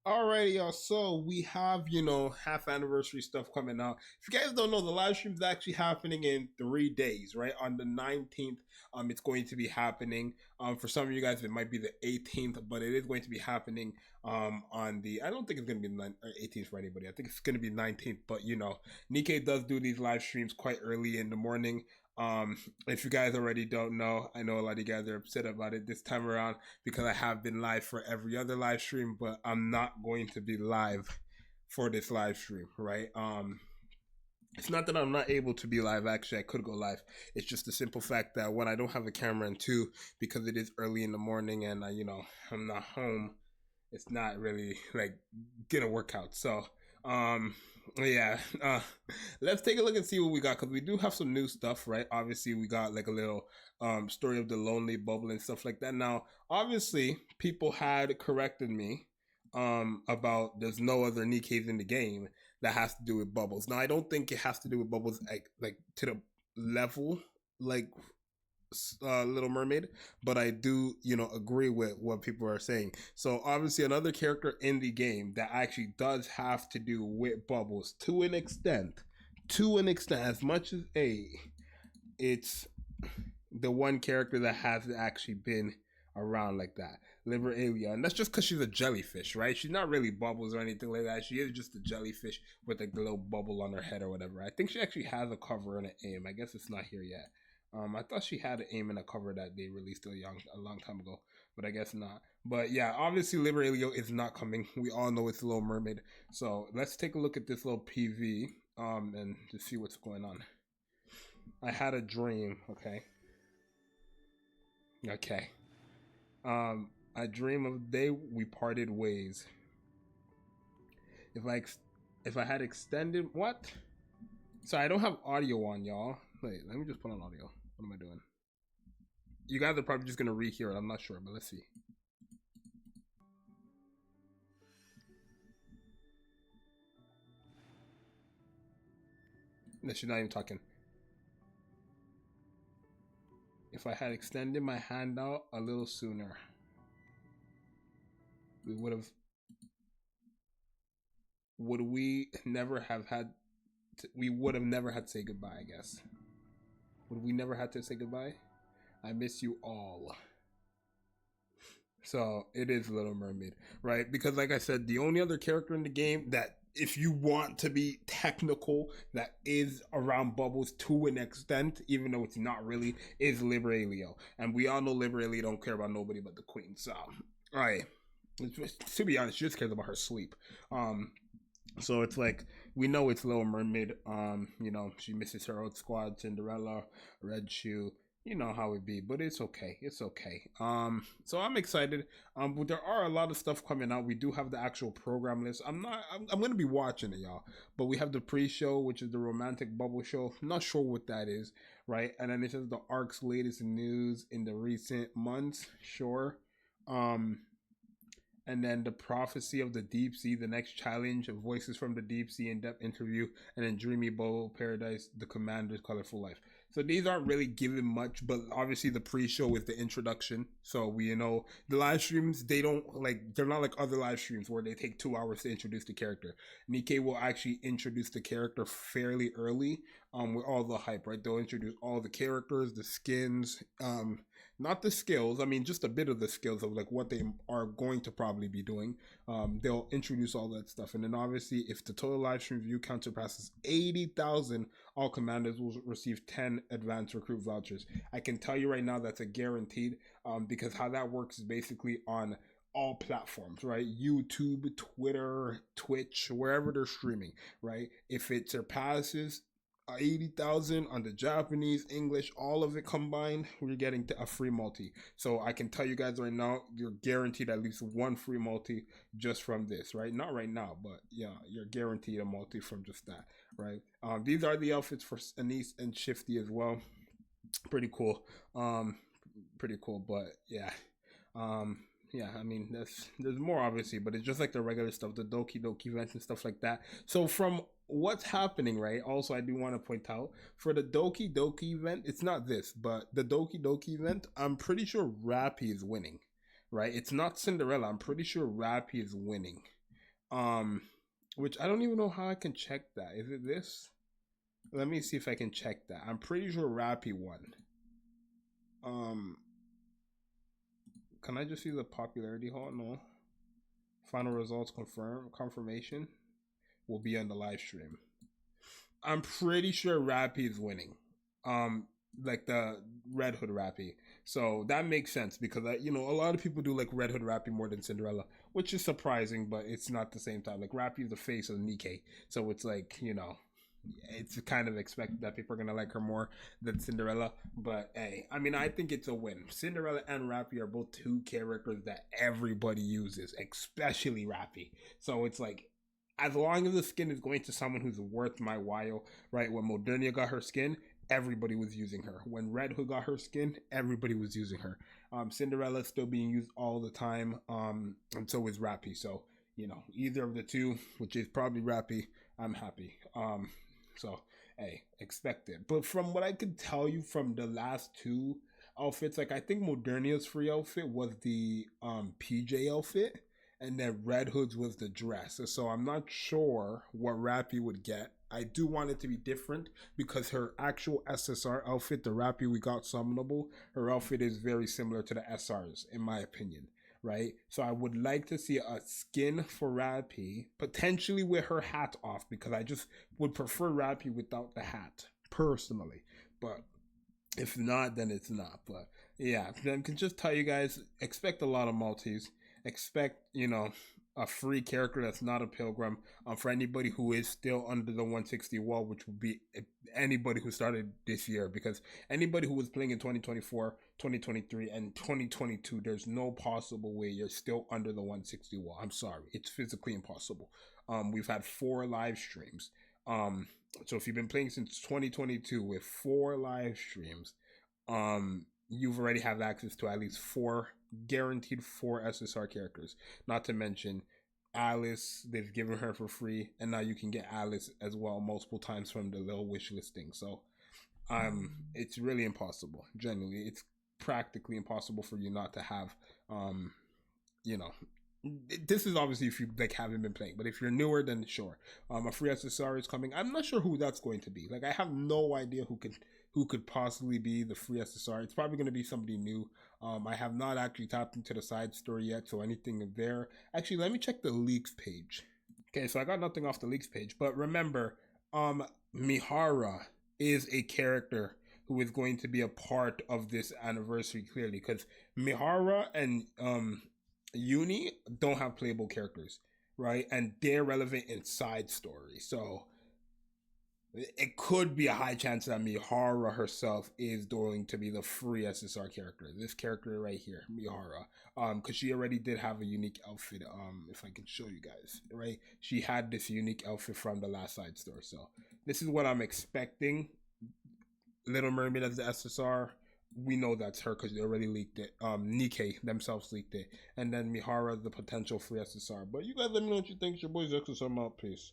Alrighty, y'all. So we have, half anniversary stuff coming out. If you guys don't know, the live stream is actually happening in 3 days, right? On the 19th, it's going to be happening. For some of you guys, it might be the 18th, but it is going to be happening on the. I don't think it's going to be 18th for anybody. I think it's going to be 19th. But Nikke does do these live streams quite early in the morning. If you guys already don't know, I know a lot of you guys are upset about it this time around because I have been live for every other live stream, but I'm not going to be live for this live stream, right? It's not that I'm not able to be live. Actually, I could go live. It's just the simple fact that one, I don't have a camera, and two, because it is early in the morning and I'm not home. It's not really like gonna work out. So yeah, let's take a look and see what we got, because we do have some new stuff, right? Obviously we got like a little story of the lonely bubble and stuff like that. Now obviously people had corrected me about there's no other Nikkes in the game that has to do with bubbles. Now I don't think it has to do with bubbles like to the level like Little Mermaid, but I do agree with what people are saying. So obviously another character in the game that actually does have to do with bubbles to an extent, as much as it's the one character that has actually been around like that, Liberalia. And that's just because she's a jellyfish, right? She's not really bubbles or anything like that. She is just a jellyfish with a little bubble on her head or whatever. I think she actually has a cover and an aim. I guess it's not here yet. I thought she had an aim and a cover that they released a long time ago, but I guess not. But yeah, obviously Liberalia is not coming. We all know it's a Little Mermaid. So let's take a look at this little PV and just see what's going on. I had a dream. Okay. I dream of the day we parted ways. If I had extended what? So I don't have audio on, y'all. Wait, let me just put on audio. What am I doing? You guys are probably just gonna rehear it. I'm not sure, but let's see. No, she's not even talking. If I had extended my hand out a little sooner, we would have. Would we never have had? We would have never had to say goodbye, I guess. Would we never have to say goodbye? I miss you all. So it is Little Mermaid, right? Because like I said, the only other character in the game that, if you want to be technical, that is around bubbles to an extent, even though it's not really, is Liberalia. And we all know Liberalia don't care about nobody but the queen. So, all right. To be honest, she just cares about her sleep. So it's like, we know it's Little Mermaid. She misses her old squad, Cinderella, Red Shoe. You know how it be, but it's okay. It's okay. So I'm excited. But there are a lot of stuff coming out. We do have the actual program list. I'm gonna be watching it, y'all. But we have the pre-show, which is the romantic bubble show. I'm not sure what that is, right? And then it says the ARC's latest news in the recent months. Sure. And then the prophecy of the deep sea, the next challenge, voices from the deep sea, in-depth interview, and then dreamy bowl paradise, the commander's colorful life. So these aren't really given much, but obviously the pre-show is the introduction. So we the live streams, they're not like other live streams where they take 2 hours to introduce the character. Nikke will actually introduce the character fairly early, with all the hype, right? They'll introduce all the characters, the skins, not the skills. I mean, just a bit of the skills of like what they are going to probably be doing. They'll introduce all that stuff. And then obviously, if the total live stream view count surpasses 80,000, all commanders will receive 10 advanced recruit vouchers. I can tell you right now that's a guaranteed, because how that works is basically on all platforms, right? YouTube, Twitter, Twitch, wherever they're streaming, right? If it surpasses 80,000 on the Japanese, English, all of it combined, we're getting a free multi. So I can tell you guys right now, you're guaranteed at least one free multi just from this, right? Not right now, but yeah, you're guaranteed a multi from just that, right? These are the outfits for Anise and Shifty as well. Pretty cool. But yeah. Yeah, I mean, there's more obviously, but it's just like the regular stuff, the Doki Doki events and stuff like that. So from what's happening, right? Also, I do want to point out for the Doki Doki event, it's not this, but the Doki Doki event, I'm pretty sure Rappy is winning, right? It's not Cinderella. I'm pretty sure Rappy is winning, Which I don't even know how I can check that. Is it this? Let me see if I can check that. I'm pretty sure Rappy won. Can I just see the popularity? Hold on, no. Final results confirmation will be on the live stream. I'm pretty sure Rappy is winning. Like the Red Hood Rappy. So that makes sense because you know, a lot of people do like Red Hood Rappy more than Cinderella, which is surprising, but it's not the same time. Like Rappy is the face of Nikke, so it's like, you know, it's kind of expected that people are gonna like her more than Cinderella. But hey, I mean, I think it's a win. Cinderella and Rappy are both two characters that everybody uses, especially Rappy. So it's like, as long as the skin is going to someone who's worth my while, right? When Modernia got her skin, everybody was using her. When Red Hood got her skin, everybody was using her. Cinderella is still being used all the time, and so is Rappy. So, you know, either of the two, which is probably Rappy, I'm happy. So, hey, expect it. But from what I could tell you from the last two outfits, like I think Modernia's free outfit was the PJ outfit, and then Red Hood's was the dress. So I'm not sure what Rappy would get. I do want it to be different because her actual SSR outfit, the Rappy we got summonable, her outfit is very similar to the SRs, in my opinion, right? So I would like to see a skin for Rappy, potentially with her hat off, because I just would prefer Rappy without the hat, personally. But if not, then it's not. But yeah, I can just tell you guys, expect a lot of multis. Expect, you know, a free character that's not a pilgrim, for anybody who is still under the 160 wall, which would be anybody who started this year, because anybody who was playing in 2024, 2023, and 2022, there's no possible way you're still under the 160 wall. I'm sorry, it's physically impossible. We've had 4 live streams. So if you've been playing since 2022 with 4 live streams, you've already have access to at least 4 guaranteed 4 SSR characters. Not to mention Alice, they've given her for free, and now you can get Alice as well multiple times from the little wish listing. So it's really impossible. Genuinely, it's practically impossible for you not to have you know, this is obviously if you like haven't been playing, but if you're newer, then sure, a free SSR is coming. I'm not sure who that's going to be. Like, I have no idea who could possibly be the free SSR. It's probably going to be somebody new. I have not actually tapped into the side story yet, so anything there. Actually, let me check the leaks page. Okay, so I got nothing off the leaks page, but remember, Mihara is a character who is going to be a part of this anniversary, clearly, because Mihara and Uni don't have playable characters, right? And they're relevant in side stories. So it could be a high chance that Mihara herself is going to be the free SSR character. This character right here, Mihara. Because she already did have a unique outfit. If I can show you guys, right? She had this unique outfit from the last side store. So this is what I'm expecting. Little Mermaid as the SSR. We know that's her because they already leaked it. Nikke themselves leaked it. And then Mihara, the potential free SSR. But you guys let me know what you think. It's your boy Zxous. I'm out. Peace.